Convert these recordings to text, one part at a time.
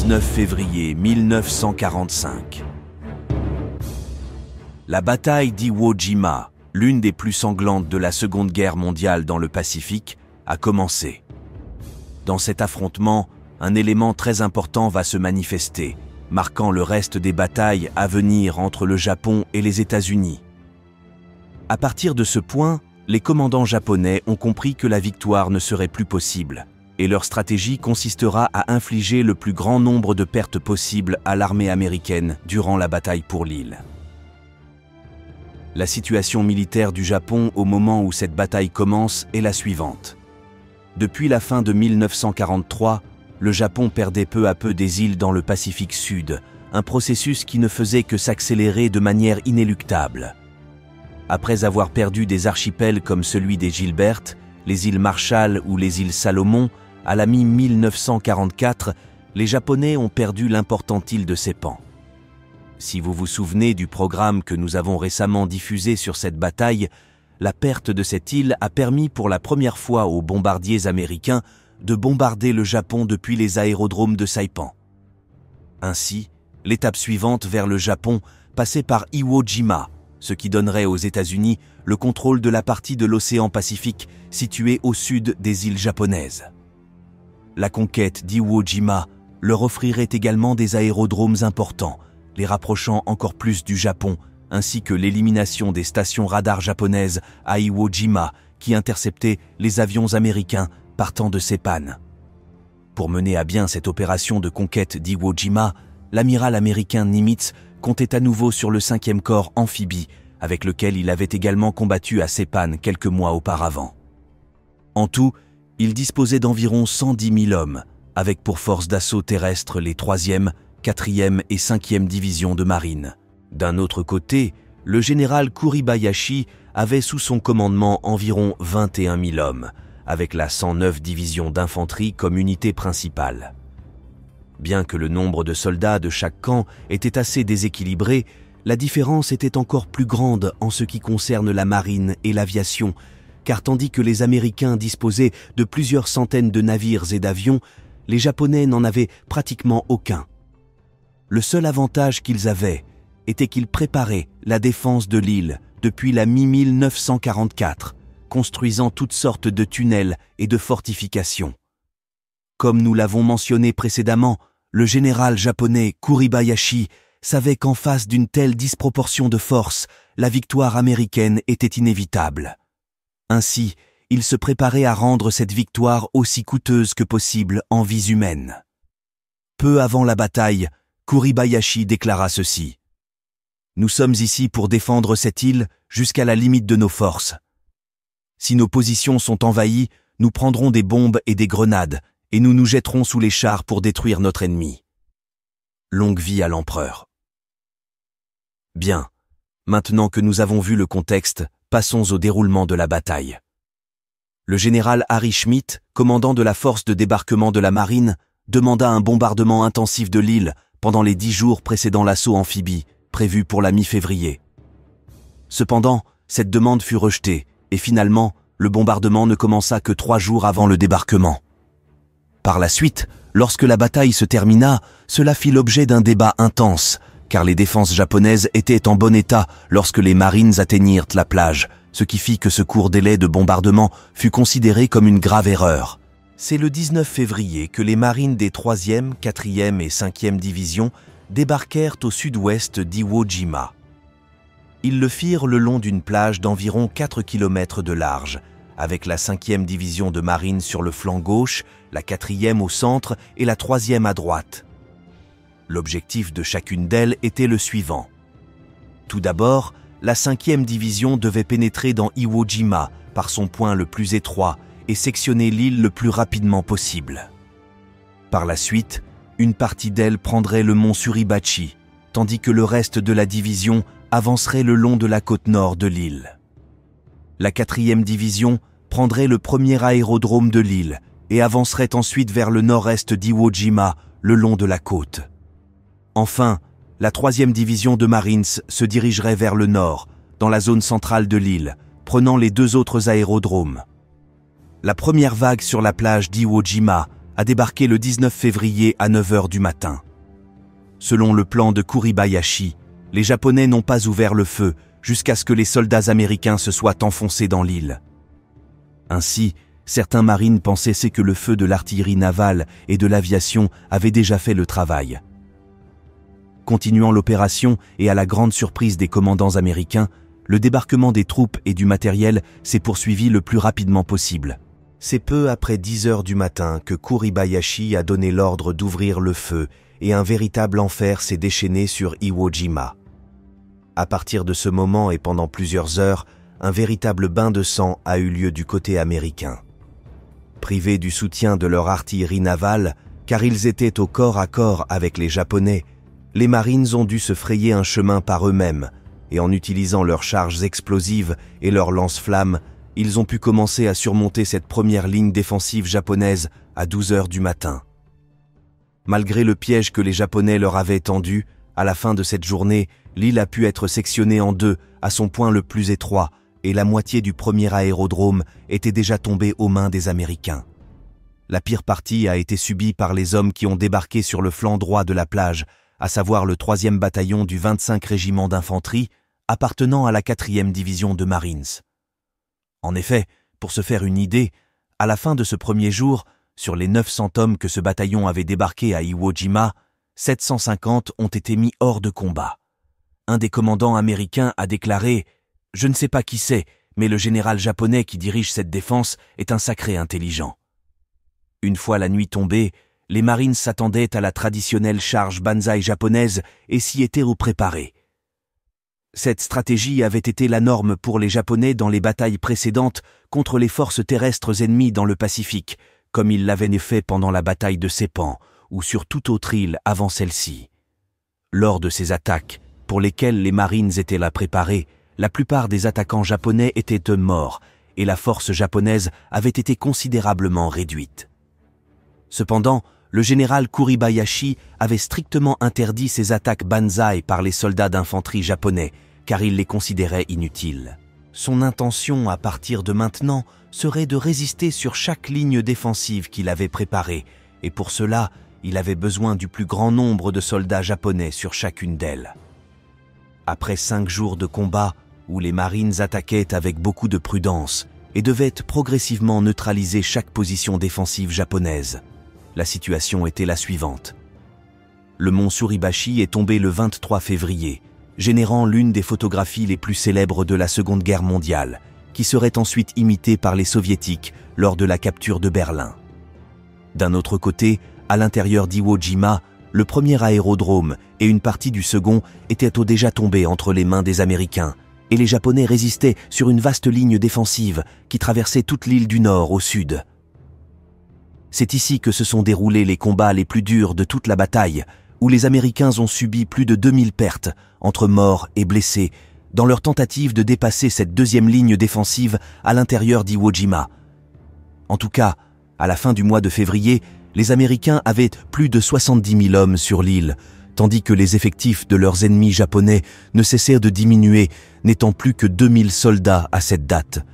19 février 1945. La bataille d'Iwo Jima, l'une des plus sanglantes de la Seconde Guerre mondiale dans le Pacifique, a commencé. Dans cet affrontement, un élément très important va se manifester, marquant le reste des batailles à venir entre le Japon et les États-Unis. À partir de ce point, les commandants japonais ont compris que la victoire ne serait plus possible, et leur stratégie consistera à infliger le plus grand nombre de pertes possibles à l'armée américaine durant la bataille pour l'île. La situation militaire du Japon au moment où cette bataille commence est la suivante. Depuis la fin de 1943, le Japon perdait peu à peu des îles dans le Pacifique Sud, un processus qui ne faisait que s'accélérer de manière inéluctable. Après avoir perdu des archipels comme celui des Gilbert, les îles Marshall ou les îles Salomon, à la mi-1944, les Japonais ont perdu l'importante île de Saipan. Si vous vous souvenez du programme que nous avons récemment diffusé sur cette bataille, la perte de cette île a permis pour la première fois aux bombardiers américains de bombarder le Japon depuis les aérodromes de Saipan. Ainsi, l'étape suivante vers le Japon passait par Iwo Jima, ce qui donnerait aux États-Unis le contrôle de la partie de l'océan Pacifique située au sud des îles japonaises. La conquête d'Iwo Jima leur offrirait également des aérodromes importants, les rapprochant encore plus du Japon, ainsi que l'élimination des stations radars japonaises à Iwo Jima qui interceptaient les avions américains partant de Saipan. Pour mener à bien cette opération de conquête d'Iwo Jima, l'amiral américain Nimitz comptait à nouveau sur le 5e corps amphibie, avec lequel il avait également combattu à Saipan quelques mois auparavant. En tout, il disposait d'environ 110 000 hommes, avec pour force d'assaut terrestre les 3e, 4e et 5e divisions de marine. D'un autre côté, le général Kuribayashi avait sous son commandement environ 21 000 hommes, avec la 109 division d'infanterie comme unité principale. Bien que le nombre de soldats de chaque camp était assez déséquilibré, la différence était encore plus grande en ce qui concerne la marine et l'aviation, car tandis que les Américains disposaient de plusieurs centaines de navires et d'avions, les Japonais n'en avaient pratiquement aucun. Le seul avantage qu'ils avaient était qu'ils préparaient la défense de l'île depuis la mi-1944, construisant toutes sortes de tunnels et de fortifications. Comme nous l'avons mentionné précédemment, le général japonais Kuribayashi savait qu'en face d'une telle disproportion de force, la victoire américaine était inévitable. Ainsi, il se préparait à rendre cette victoire aussi coûteuse que possible en vies humaines. Peu avant la bataille, Kuribayashi déclara ceci: « Nous sommes ici pour défendre cette île jusqu'à la limite de nos forces. Si nos positions sont envahies, nous prendrons des bombes et des grenades, et nous nous jetterons sous les chars pour détruire notre ennemi. Longue vie à l'empereur. » Bien, maintenant que nous avons vu le contexte, passons au déroulement de la bataille. Le général Harry Schmidt, commandant de la force de débarquement de la marine, demanda un bombardement intensif de l'île pendant les 10 jours précédant l'assaut amphibie, prévu pour la mi-février. Cependant, cette demande fut rejetée, et finalement, le bombardement ne commença que 3 jours avant le débarquement. Par la suite, lorsque la bataille se termina, cela fit l'objet d'un débat intense, car les défenses japonaises étaient en bon état lorsque les marines atteignirent la plage, ce qui fit que ce court délai de bombardement fut considéré comme une grave erreur. C'est le 19 février que les marines des 3e, 4e et 5e divisions débarquèrent au sud-ouest d'Iwo Jima. Ils le firent le long d'une plage d'environ 4 km de large, avec la 5e division de marine sur le flanc gauche, la 4e au centre et la 3e à droite. L'objectif de chacune d'elles était le suivant. Tout d'abord, la 5e division devait pénétrer dans Iwo Jima par son point le plus étroit et sectionner l'île le plus rapidement possible. Par la suite, une partie d'elle prendrait le mont Suribachi, tandis que le reste de la division avancerait le long de la côte nord de l'île. La 4e division prendrait le premier aérodrome de l'île et avancerait ensuite vers le nord-est d'Iwo Jima, le long de la côte. Enfin, la 3e division de Marines se dirigerait vers le nord, dans la zone centrale de l'île, prenant les 2 autres aérodromes. La première vague sur la plage d'Iwo Jima a débarqué le 19 février à 9 h du matin. Selon le plan de Kuribayashi, les Japonais n'ont pas ouvert le feu jusqu'à ce que les soldats américains se soient enfoncés dans l'île. Ainsi, certains marines pensaient que le feu de l'artillerie navale et de l'aviation avait déjà fait le travail. Continuant l'opération et à la grande surprise des commandants américains, le débarquement des troupes et du matériel s'est poursuivi le plus rapidement possible. C'est peu après 10 h du matin que Kuribayashi a donné l'ordre d'ouvrir le feu et un véritable enfer s'est déchaîné sur Iwo Jima. À partir de ce moment et pendant plusieurs heures, un véritable bain de sang a eu lieu du côté américain. Privés du soutien de leur artillerie navale, car ils étaient au corps à corps avec les Japonais, les Marines ont dû se frayer un chemin par eux-mêmes, et en utilisant leurs charges explosives et leurs lance-flammes, ils ont pu commencer à surmonter cette première ligne défensive japonaise à 12 h du matin. Malgré le piège que les Japonais leur avaient tendu, à la fin de cette journée, l'île a pu être sectionnée en deux à son point le plus étroit, et la moitié du premier aérodrome était déjà tombée aux mains des Américains. La pire partie a été subie par les hommes qui ont débarqué sur le flanc droit de la plage, à savoir le 3e bataillon du 25 régiment d'infanterie, appartenant à la 4e division de Marines. En effet, pour se faire une idée, à la fin de ce premier jour, sur les 900 hommes que ce bataillon avait débarqué à Iwo Jima, 750 ont été mis hors de combat. Un des commandants américains a déclaré « Je ne sais pas qui c'est, mais le général japonais qui dirige cette défense est un sacré intelligent. » Une fois la nuit tombée, les Marines s'attendaient à la traditionnelle charge banzai japonaise et s'y étaient préparés. Cette stratégie avait été la norme pour les Japonais dans les batailles précédentes contre les forces terrestres ennemies dans le Pacifique, comme ils l'avaient fait pendant la bataille de Seppan ou sur toute autre île avant celle-ci. Lors de ces attaques, pour lesquelles les Marines étaient là préparés, la plupart des attaquants japonais étaient morts et la force japonaise avait été considérablement réduite. Cependant, le général Kuribayashi avait strictement interdit ces attaques banzai par les soldats d'infanterie japonais, car il les considérait inutiles. Son intention, à partir de maintenant, serait de résister sur chaque ligne défensive qu'il avait préparée, et pour cela, il avait besoin du plus grand nombre de soldats japonais sur chacune d'elles. Après 5 jours de combat, où les Marines attaquaient avec beaucoup de prudence et devaient progressivement neutraliser chaque position défensive japonaise, la situation était la suivante. Le mont Suribachi est tombé le 23 février, générant l'une des photographies les plus célèbres de la Seconde Guerre mondiale, qui serait ensuite imitée par les Soviétiques lors de la capture de Berlin. D'un autre côté, à l'intérieur d'Iwo Jima, le premier aérodrome et une partie du second étaient déjà tombés entre les mains des Américains, et les Japonais résistaient sur une vaste ligne défensive qui traversait toute l'île du Nord au sud. C'est ici que se sont déroulés les combats les plus durs de toute la bataille, où les Américains ont subi plus de 2000 pertes, entre morts et blessés, dans leur tentative de dépasser cette deuxième ligne défensive à l'intérieur d'Iwo Jima. En tout cas, à la fin du mois de février, les Américains avaient plus de 70 000 hommes sur l'île, tandis que les effectifs de leurs ennemis japonais ne cessèrent de diminuer, n'étant plus que 2000 soldats à cette date.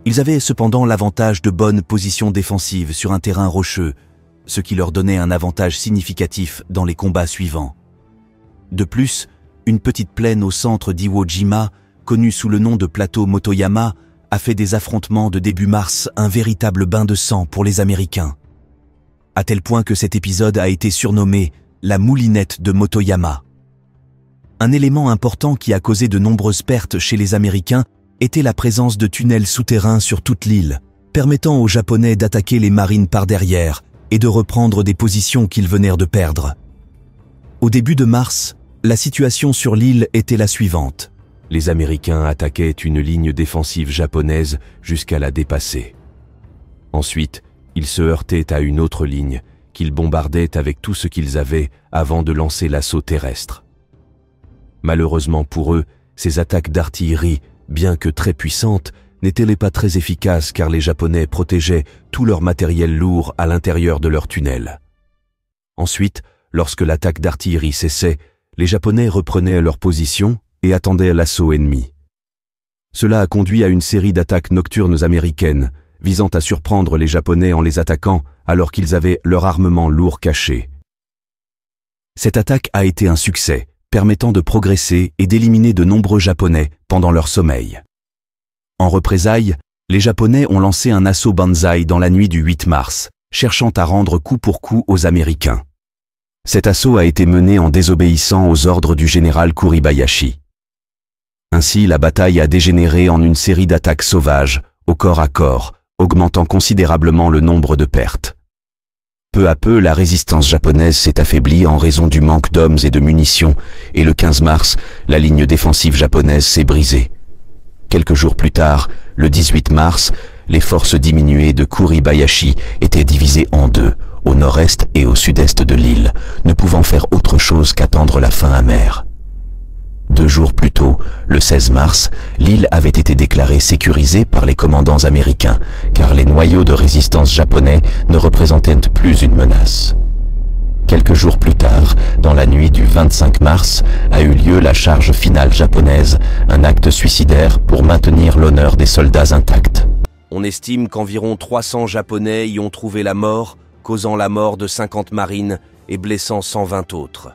Ils avaient cependant l'avantage de bonnes positions défensives sur un terrain rocheux, ce qui leur donnait un avantage significatif dans les combats suivants. De plus, une petite plaine au centre d'Iwo Jima, connue sous le nom de plateau Motoyama, a fait des affrontements de début mars un véritable bain de sang pour les Américains. À tel point que cet épisode a été surnommé la moulinette de Motoyama. Un élément important qui a causé de nombreuses pertes chez les Américains était la présence de tunnels souterrains sur toute l'île, permettant aux Japonais d'attaquer les Marines par derrière et de reprendre des positions qu'ils venaient de perdre. Au début de mars, la situation sur l'île était la suivante. Les Américains attaquaient une ligne défensive japonaise jusqu'à la dépasser. Ensuite, ils se heurtaient à une autre ligne qu'ils bombardaient avec tout ce qu'ils avaient avant de lancer l'assaut terrestre. Malheureusement pour eux, ces attaques d'artillerie, bien que très puissantes, n'étaient pas très efficaces car les Japonais protégeaient tout leur matériel lourd à l'intérieur de leurs tunnels. Ensuite, lorsque l'attaque d'artillerie cessait, les Japonais reprenaient leur position et attendaient l'assaut ennemi. Cela a conduit à une série d'attaques nocturnes américaines, visant à surprendre les Japonais en les attaquant alors qu'ils avaient leur armement lourd caché. Cette attaque a été un succès, permettant de progresser et d'éliminer de nombreux Japonais pendant leur sommeil. En représailles, les Japonais ont lancé un assaut Banzai dans la nuit du 8 mars, cherchant à rendre coup pour coup aux Américains. Cet assaut a été mené en désobéissant aux ordres du général Kuribayashi. Ainsi, la bataille a dégénéré en une série d'attaques sauvages, au corps à corps, augmentant considérablement le nombre de pertes. Peu à peu, la résistance japonaise s'est affaiblie en raison du manque d'hommes et de munitions, et le 15 mars, la ligne défensive japonaise s'est brisée. Quelques jours plus tard, le 18 mars, les forces diminuées de Kuribayashi étaient divisées en deux, au nord-est et au sud-est de l'île, ne pouvant faire autre chose qu'attendre la fin amère. 2 jours plus tôt, le 16 mars, l'île avait été déclarée sécurisée par les commandants américains, car les noyaux de résistance japonais ne représentaient plus une menace. Quelques jours plus tard, dans la nuit du 25 mars, a eu lieu la charge finale japonaise, un acte suicidaire pour maintenir l'honneur des soldats intact. On estime qu'environ 300 Japonais y ont trouvé la mort, causant la mort de 50 marines et blessant 120 autres.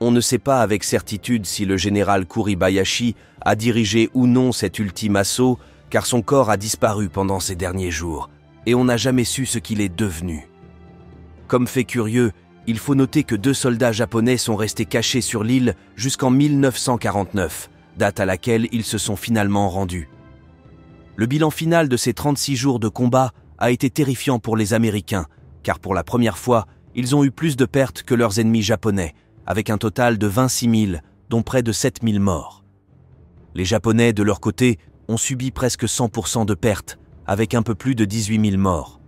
On ne sait pas avec certitude si le général Kuribayashi a dirigé ou non cet ultime assaut, car son corps a disparu pendant ces derniers jours, et on n'a jamais su ce qu'il est devenu. Comme fait curieux, il faut noter que 2 soldats japonais sont restés cachés sur l'île jusqu'en 1949, date à laquelle ils se sont finalement rendus. Le bilan final de ces 36 jours de combat a été terrifiant pour les Américains, car pour la première fois, ils ont eu plus de pertes que leurs ennemis japonais, avec un total de 26 000, dont près de 7 000 morts. Les Japonais, de leur côté, ont subi presque 100% de pertes, avec un peu plus de 18 000 morts.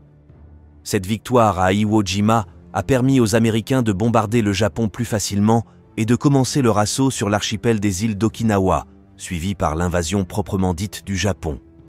Cette victoire à Iwo Jima a permis aux Américains de bombarder le Japon plus facilement et de commencer leur assaut sur l'archipel des îles d'Okinawa, suivi par l'invasion proprement dite du Japon.